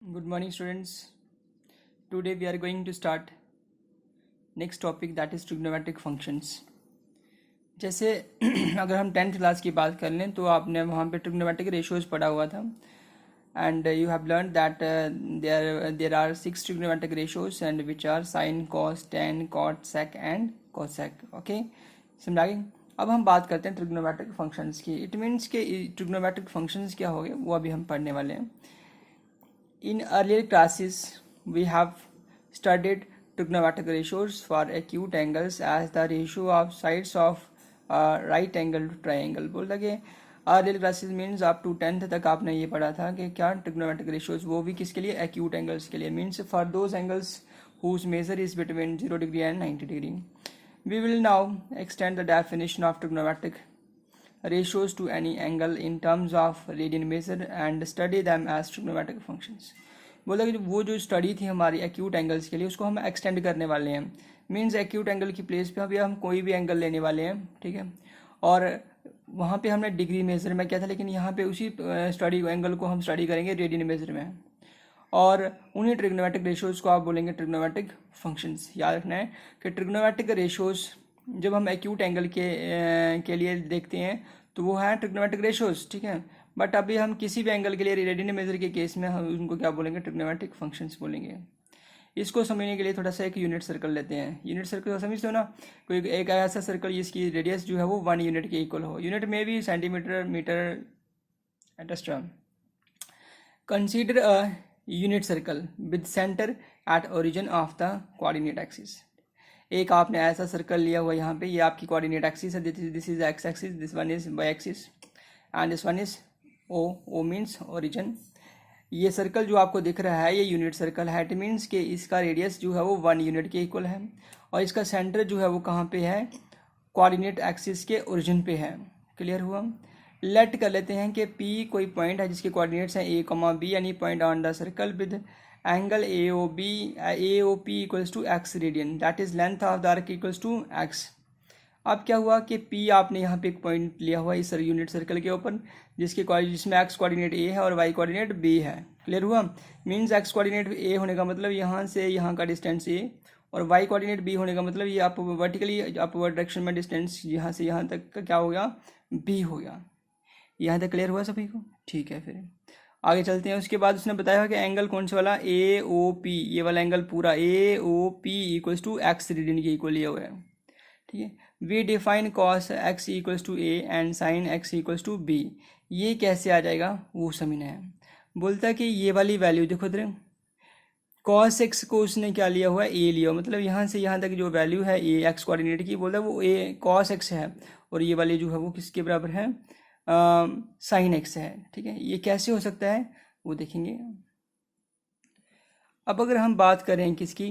Good morning, students. Today we are going to start next topic, that is trigonometric functions. जैसे अगर हम 10th class की बात कर लें तो आपने वहाँ पे ट्रिग्नोमेट्रिक रेशियोज पढ़ा हुआ था and you have learned that there are 6 trigonometric ratios and which are sin, cos, tan, cot, sec and cosec. Okay, समझ आ गई? अब हम बात करते हैं ट्रिग्नोमेट्रिक फंक्शंस की. इट मीन्स के ट्रिग्नोमेट्रिक फंक्शंस क्या हो गए वो अभी हम पढ़ने वाले हैं. In earlier classes, we have studied trigonometric ratios for acute angles as the ratio of sides of right angle triangle. बोल लगे earlier classes means up to 10th तक आपने ये पढ़ा था कि क्या trigonometric ratios, वो भी किसके लिए, acute angles के लिए, means for those angles whose measure is between 0 degree and 90 degree. We will now extend the definition of trigonometric ratios to any angle in terms of radian measure and study them as trigonometric functions. बोला कि वो जो study थी हमारी acute angles के लिए उसको हम एक्सटेंड करने वाले हैं. मींस एक्यूट एंगल की प्लेस पे अभी हम कोई भी एंगल लेने वाले हैं, ठीक है. और वहाँ पे हमने डिग्री मेजर में किया था, लेकिन यहाँ पे उसी स्टडी एंगल को हम स्टडी करेंगे रेडियन मेजर में. और उन्हीं ट्रिग्नोमेट्रिक रेशियोज को आप बोलेंगे ट्रिग्नोमेट्रिक फंक्शंस. याद रखना है कि ट्रिग्नोमेट्रिक रेशियोज जब हम एक्यूट एंगल के लिए देखते हैं तो वो है ट्रिग्नोमेट्रिक रेशियोज, ठीक है. बट अभी हम किसी भी एंगल के लिए रेडियन मेजर के केस में हम उनको क्या बोलेंगे, ट्रिग्नोमेट्रिक फंक्शंस बोलेंगे. इसको समझने के लिए थोड़ा सा एक यूनिट सर्कल लेते हैं. यूनिट सर्कल समझते हो ना, कोई एक ऐसा सर्कल जिसकी रेडियस जो है वो 1 यूनिट के इक्वल हो. यूनिट में भी centimetre, metre, etcetera. Consider a unit circle with centre at origin of the coordinate axis. एक आपने ऐसा सर्कल लिया हुआ यहाँ पे, ये आपकी कोऑर्डिनेट एक्सिस है. This is X axis, this one is Y axis and this one is O means origin. ये सर्कल जो आपको दिख रहा है ये यूनिट सर्कल है. इट मीन्स कि इसका रेडियस जो है वो 1 यूनिट के इक्वल है और इसका सेंटर जो है वो कहाँ पे है, कोऑर्डिनेट एक्सिस के ओरिजिन पे है. क्लियर हुआ? लेट कर लेते हैं कि P कोई पॉइंट है जिसके कोऑर्डिनेट्स हैं A, B, यानी point on the circle with angle AOP equals to x radian, that is length of the arc equals to x. अब क्या हुआ कि P आपने यहाँ पे एक पॉइंट लिया हुआ इस यूनिट सर्कल के ऊपर जिसमें x कोऑर्डिनेट A है और y कोऑर्डिनेट B है. क्लियर हुआ? मीन्स x कोऑर्डिनेट A होने का मतलब यहाँ से यहाँ का डिस्टेंस A और y कोऑर्डिनेट B होने का मतलब ये आप वर्टिकली अपवर्ड डायरेक्शन में डिस्टेंस यहाँ से यहाँ तक का क्या हो गया, B हो गया. यहाँ तक क्लियर हुआ सभी को? ठीक है, फिर आगे चलते हैं. उसके बाद उसने बताया कि एंगल कौन सा वाला, AOP, ये वाला एंगल पूरा AOP equals to x radian के इक्वल लिया हुआ है. ठीक है. We define cos x equals to A and sin x equals to B. ये कैसे आ जाएगा वो समझना है. बोलता है कि ये वाली वैल्यू देखो इधर, cos x को उसने क्या लिया हुआ है, A लिया हुआ, मतलब यहाँ से यहाँ तक जो वैल्यू है A x कोऑर्डिनेट की, बोलता है वो A cos x है और ये वाली जो है वो किसके बराबर है, साइन एक्स है. ठीक है. ये कैसे हो सकता है वो देखेंगे. अब अगर हम बात करें किसकी,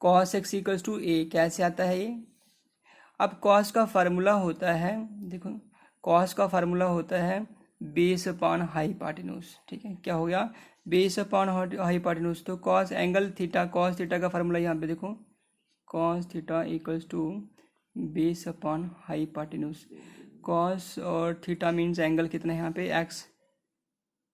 cos x equals to A, कैसे आता है ये. अब cos का फार्मूला होता है, देखो cos का फार्मूला होता है बेस अपॉन हाइपोटेन्यूज. ठीक है. क्या हो गया, बेस अपॉन हाइपोटेन्यूज. तो cos angle theta, cos theta का फार्मूला यहाँ पे देखो, cos theta equals to base upon hypotenuse. cos और थीटा मीन्स एंगल कितना है यहाँ पे, x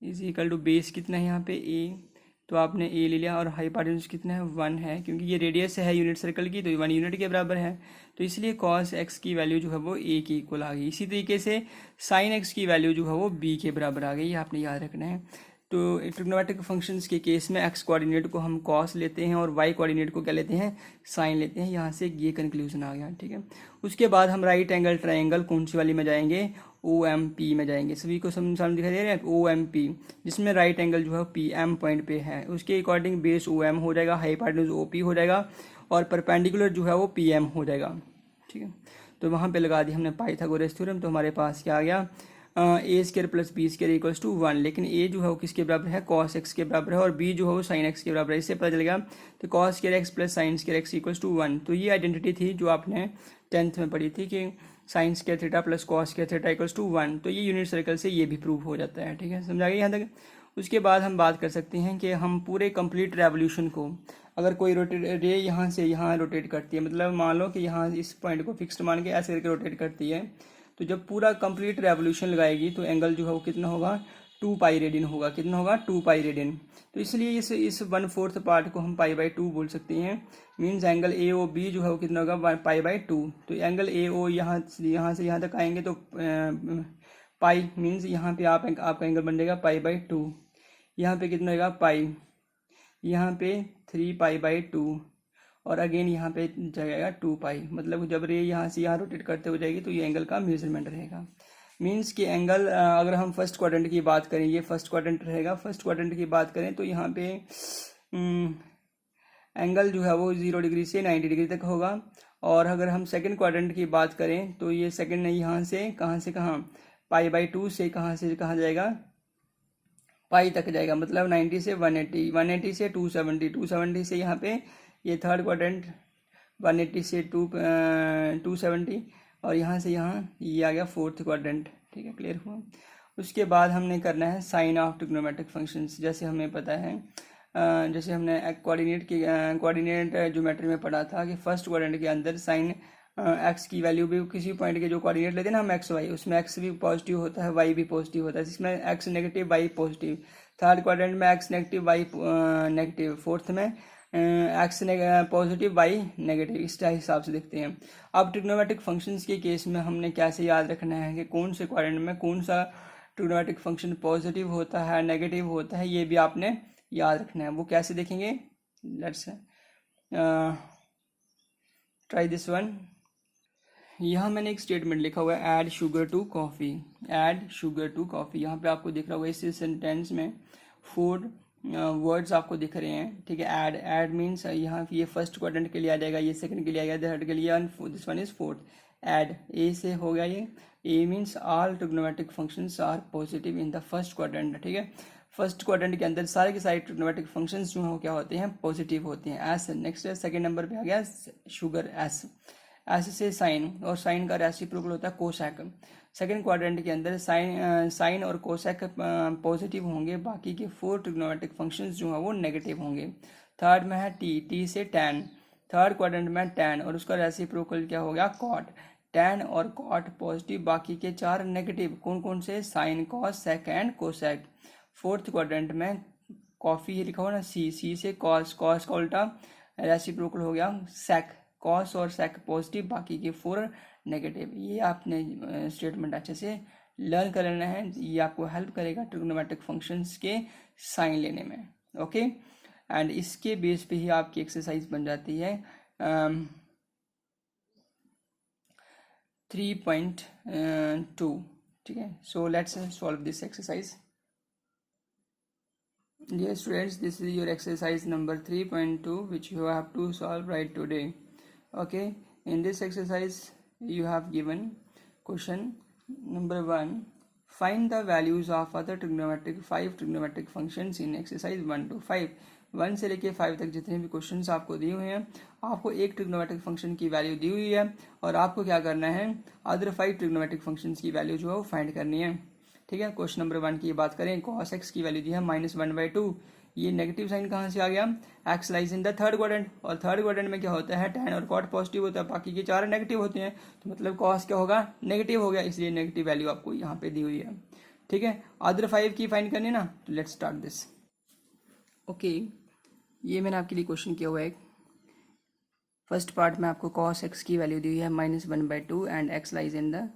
is equal to base कितना है यहाँ पे A, तो आपने A ले लिया और हाइपोटेन्यूज कितना है, 1 है, क्योंकि ये रेडियस है यूनिट सर्कल की तो 1 यूनिट के बराबर है. तो इसलिए cos x की वैल्यू जो है वो A के इक्वल आ गई. इसी तरीके से sin x की वैल्यू जो है वो B के बराबर आ गई. ये आपने याद रखना है. तो ट्रिग्नोमेट्रिक फंक्शंस के केस में x कोऑर्डिनेट को हम cos लेते हैं और y कोऑर्डिनेट को क्या लेते हैं, sin लेते हैं. यहाँ से ये कंक्लूजन आ गया. ठीक है. उसके बाद हम राइट एंगल ट्रायंगल कौन सी वाली में जाएंगे, OMP में जाएंगे. सभी को सामने दिखाई दे रहे हैं OMP, जिसमें राइट एंगल जो है PM पॉइंट पे है. उसके अकॉर्डिंग बेस OM हो जाएगा, हाइपोटेन्यूज OP हो जाएगा और परपेंडिकुलर जो है वो PM हो जाएगा. ठीक है. तो वहाँ पे लगा दी हमने पाइथागोरस थ्योरम. तो हमारे पास क्या आ गया, A square plus B square equals to 1. लेकिन A जो है वो किसके बराबर है, cos x के बराबर है और B जो है वो sin x के बराबर है. इससे पता चलेगा तो cos square x plus sin square x equals to 1. तो ये आइडेंटिटी थी जो आपने 10th में पढ़ी थी कि sin square theta plus cos square theta equals to 1. तो ये यूनिट सर्कल से ये भी प्रूव हो जाता है. ठीक है, समझा गया यहाँ तक. उसके बाद हम बात कर सकते हैं कि हम पूरे कंप्लीट रेवोल्यूशन को, अगर कोई रे यहाँ से यहाँ रोटेट करती है, मतलब मान लो कि यहाँ इस पॉइंट को फिक्स्ड मान के ऐसे करके रोटेट करती है, तो जब पूरा कंप्लीट रेवोल्यूशन लगाएगी तो एंगल जो है वो कितना होगा, 2 पाई रेडियन होगा। कितना होगा? 2 पाई रेडियन। तो इसलिए इस 1/4 पार्ट को हम पाई बाई 2 बोल सकते हैं। Means angle A O B जो है वो कितना होगा? Pi by 2। तो एंगल ए ओ यहाँ से यहाँ तक आएंगे तो पाई मीन्स यहाँ पे आपका एंगल बन जाएगा पाई बाई 2। यहाँ पे कितना होगा? पाई। यहाँ पे 3 पाई बाई 2 और अगेन यहाँ पे जाएगा 2 पाई। मतलब जब रे यहाँ से यहाँ रोटेट करते हो जाएगी तो ये एंगल का मेजरमेंट रहेगा। मीन्स कि एंगल अगर हम फर्स्ट क्वाड्रेंट की बात करें, ये फर्स्ट क्वाड्रेंट रहेगा। फर्स्ट क्वाड्रेंट की बात करें तो यहाँ पे एंगल जो है वो 0 डिग्री से 90 डिग्री तक होगा। और अगर हम सेकंड क्वाड्रेंट की बात करें तो ये सेकंड यहाँ से कहाँ पाई बाई 2 से कहाँ जाएगा? पाई तक जाएगा। मतलब 90 से 180, 180 से 270, 270 से यहाँ पे ये थर्ड क्वाड्रेंट 180 से 270 और यहाँ से यहाँ ये आ गया फोर्थ क्वाड्रेंट। ठीक है, क्लियर हुआ। उसके बाद हमने करना है साइन ऑफ ट्रिग्नोमेट्रिक फंक्शंस। जैसे हमें पता है जैसे हमने कोऑर्डिनेट ज्योमेट्री में पढ़ा था कि फर्स्ट क्वाड्रेंट के अंदर साइन एक्स की वैल्यू भी किसी पॉइंट के जो कोऑर्डिनेट लेते हैं ना हम एक्स वाई, उसमें एक्स भी पॉजिटिव होता है, वाई भी पॉजिटिव होता है। जिसमें X negative Y positive. Third quadrant में X negative Y negative. Fourth में एक्स पॉजिटिव वाई नेगेटिव। इस हिसाब से देखते हैं। अब ट्रिग्नोमेट्रिक फंक्शंस के केस में हमने कैसे याद रखना है कि कौन से क्वाड्रेंट में कौन सा ट्रिग्नोमेट्रिक फंक्शन पॉजिटिव होता है नेगेटिव होता है, ये भी आपने याद रखना है। वो कैसे देखेंगे? Let's try this one. यहाँ मैंने एक स्टेटमेंट लिखा हुआ है add sugar to coffee. Add sugar to coffee. यहाँ पे आपको दिख रहा होगा इस सेंटेंस में 4 वर्ड्स आपको दिख रहे हैं। ठीक है, ऐड मीन्स यहाँ ये फर्स्ट क्वाड्रेंट के लिए आ जाएगा, ये सेकंड के लिए आ जाएगा, थर्ड के लिए, this one is fourth. Add A से हो गया ये। A means all trigonometric functions are positive in the first quadrant. ठीक है, फर्स्ट क्वाड्रेंट के अंदर सारे के सारे ट्रिग्नोमेट्रिक फंक्शंस जो है क्या होते हैं? पॉजिटिव होते हैं। एस नेक्स्ट सेकंड नंबर पे आ गया शुगर। एस से साइन, और साइन का रेसिप्रोकल होता है कोसेक। सेकंड क्वाड्रेंट के अंदर साइन और कोसेक पॉजिटिव होंगे, बाकी के 4 ट्रिग्नोमेट्रिक फंक्शंस जो हैं वो नेगेटिव होंगे। थर्ड में है टी से टैन। थर्ड क्वाड्रेंट में टैन और उसका रेसिप्रोकल क्या हो गया? कॉट। टैन और कॉट पॉजिटिव, बाकी के 4 नेगेटिव। कौन कौन से? Sine, cos, sec and cosec. Fourth quadrant में कॉफी लिखा हुआ ना सी से कॉस का उल्टा रेसिप्रोकल हो गया सेक। कॉस और सेक पॉजिटिव, बाकी के 4 नेगेटिव। ये आपने स्टेटमेंट अच्छे से लर्न कर लेना है। ये आपको हेल्प करेगा ट्रिग्नोमेट्रिक फंक्शंस के साइन लेने में। ओके, एंड इसके बेस पे ही आपकी एक्सरसाइज बन जाती है 3.2। ठीक है, so let's solve this exercise. Dear students, this is your exercise number 3.2 which you have to solve right today. Okay, in this exercise you have given question number 1. Find the values of other trigonometric 5 trigonometric functions in exercise 1 to 5. 1 से लेके 5 तक जितने भी questions आपको दिए हुए हैं, आपको एक ट्रिग्नोमेट्रिक फंक्शन की वैल्यू दी हुई है और आपको क्या करना है? अदर 5 ट्रिग्नोमेट्रिक फंक्शंस की वैल्यू जो है वो फाइंड करनी है। ठीक है, क्वेश्चन नंबर 1 की बात करें, cos x की वैल्यू दी है -1/2। ये नेगेटिव साइन कहाँ से आ गया? x lies in the third quadrant, और थर्ड क्वाड्रेंट में क्या होता है? tan और cot पॉजिटिव होता है, बाकी के 4 नेगेटिव होते हैं। तो मतलब cos क्या होगा? नेगेटिव हो गया, इसलिए नेगेटिव वैल्यू आपको यहाँ पे दी हुई है। ठीक है, अदर 5 की फाइंड करनी ना, तो लेट्स स्टार्ट दिस। ओके, ये मैंने आपके लिए क्वेश्चन किया हुआ है। फर्स्ट पार्ट में आपको cos x की वैल्यू दी हुई है -1/2 and x lies in the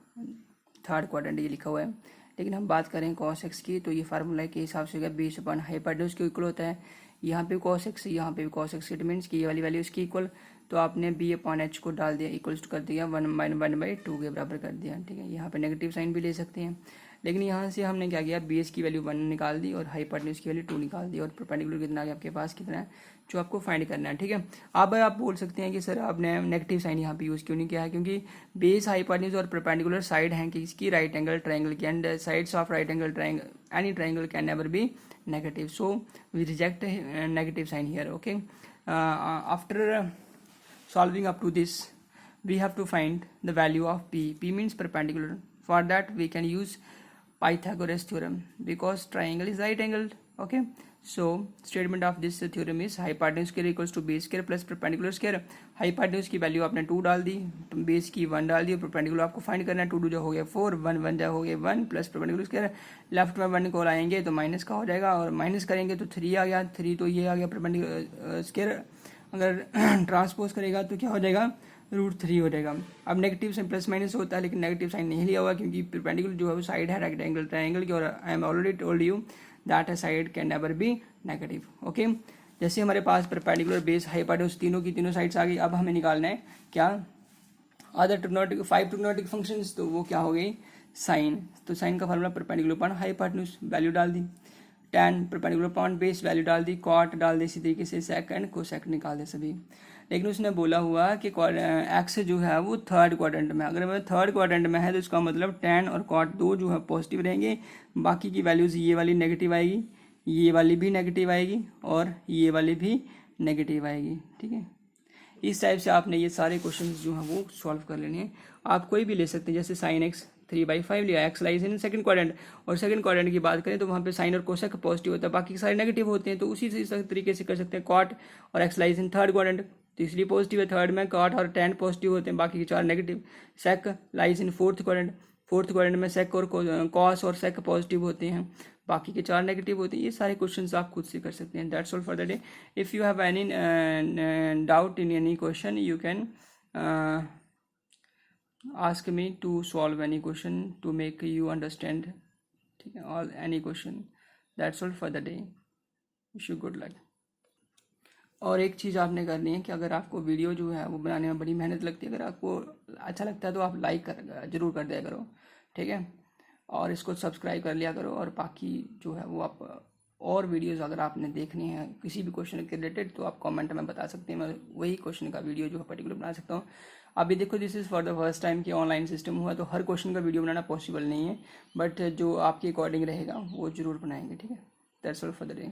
third quadrant, ये लिखा हुआ है। लेकिन हम बात करें cos x की, तो ये फार्मूला के हिसाब से b/हाइपोटेन्यूज के इक्वल होता है। यहाँ पे cos x, यहाँ पे भी cos x, इट मीन्स कि ये वाली वैल्यू इसकी इक्वल, तो आपने b/h को डाल दिया, इक्वल्स कर दिया 1/2 के बराबर कर दिया। ठीक है, यहाँ पे नेगेटिव साइन भी ले सकते हैं, लेकिन यहाँ से हमने क्या किया? bs की वैल्यू 1 निकाल दी और हाइपोटेन्यूज की वैल्यू 2 निकाल दी, और परपेंडिकुलर कितना आ गया आपके पास? कितना है जो आपको फाइंड करना है। ठीक है, अब आप बोल सकते हैं कि सर आपने नेगेटिव साइन यहाँ पे यूज़ क्यों नहीं किया है? क्योंकि बेस, हाइपोटेन्यूज और परपेंडिकुलर साइड हैं कि इसकी राइट एंगल ट्रायंगल की, and sides of right angle triangle any triangle can never be negative, so we reject negative sign here. Okay, after solving up to this we have to find the value of p means perpendicular. For that we can use Pythagoras theorem because triangle is right angled. Okay, so statement of this theorem is hypotenuse square equals to base square plus perpendicular square. Hypotenuse की value आपने 2 डाल दी, base की 1 डाल दी, perpendicular आपको find करना है। 2 2 जो हो गया 4, 1 1 जो हो गया 1 प्लस परपेंडिकुलर स्क्वायर। लेफ्ट में 1 को लाएंगे तो माइनस का हो जाएगा, और माइनस करेंगे तो 3 आ गया, 3 तो ये आ गया परपेंडिकुलर स्क्वायर। अगर ट्रांसपोज करेगा तो क्या हो जाएगा, √3 हो जाएगा। अब नेगेटिव से प्लस माइनस होता है, लेकिन नेगेटिव साइन नहीं लिया हुआ क्योंकि परपेंडिकुलर जो है वो साइड है रेक्टेंगल ट्रायंगल की, और I am already told you that a side can never be negative. Okay, जैसे हमारे पास परपेंडिकुलर बेस हाइपोटेन्यूज तीनों की तीनों साइड्स आ गई। अब हमें निकालना है क्या, अदर ट्रिग्नोमेट्रिक 5 ट्रिग्नोमेट्रिक फंक्शंस, तो वो क्या हो गई, साइन। तो साइन का formula perpendicular upon hypotenuse, value डाल दी। tan perpendicular upon base, value डाल दी। कॉट डाल दी, इसी तरीके से सेक एंड कोसेक निकाल दे सभी। लेकिन उसने बोला हुआ कि एक्स जो है वो थर्ड क्वाड्रेंट में, अगर मैं थर्ड क्वाड्रेंट में है तो इसका मतलब tan और cot दो जो है पॉजिटिव रहेंगे, बाकी की वैल्यूज़ ये वाली नेगेटिव आएगी, ये वाली भी नेगेटिव आएगी, और ये वाली भी नेगेटिव आएगी। ठीक है, इस टाइप से आपने ये सारे क्वेश्चन जो हैं वो सॉल्व कर लेने हैं। आप कोई भी ले सकते हैं, जैसे sin x 3/5 लिया, x lies in second quadrant, और सेकंड क्वाड्रेंट की बात करें तो वहाँ पे साइन और कोसेक पॉजिटिव होता है, बाकी सारे नेगेटिव होते हैं। तो उसी तरीके से कर सकते हैं कॉट और x lies in third quadrant, तो इसलिए पॉजिटिव है थर्ड में, कॉट और tan पॉजिटिव होते हैं, बाकी के 4 negative. Sec lies in fourth quadrant, fourth quadrant में सेक और कॉस और सेक पॉजिटिव होते हैं, बाकी के 4 नेगेटिव होते हैं। ये सारे क्वेश्चंस आप खुद से कर सकते हैं। That's all for the day. If you have any doubt in any question you can ask me to solve any question to make you understand, ठीक है, all any question. That's all for the day. Wish you good luck. और एक चीज़ आपने करनी है कि अगर आपको वीडियो जो है वो बनाने में बड़ी मेहनत लगती है, अगर आपको अच्छा लगता है तो आप लाइक जरूर कर दिया करो, ठीक है, और इसको सब्सक्राइब कर लिया करो। और बाकी जो है वो आप और वीडियोस अगर आपने देखनी है किसी भी क्वेश्चन के रिलेटेड तो आप कमेंट में बता सकते हैं, मैं वही क्वेश्चन का वीडियो जो है पर्टिकुलर बना सकता हूँ। अभी देखो this is for the first time कि ऑनलाइन सिस्टम हुआ तो हर क्वेश्चन का वीडियो बनाना पॉसिबल नहीं है, बट जो आपके अकॉर्डिंग रहेगा वो ज़रूर बनाएंगे, ठीक है। That's all for the day.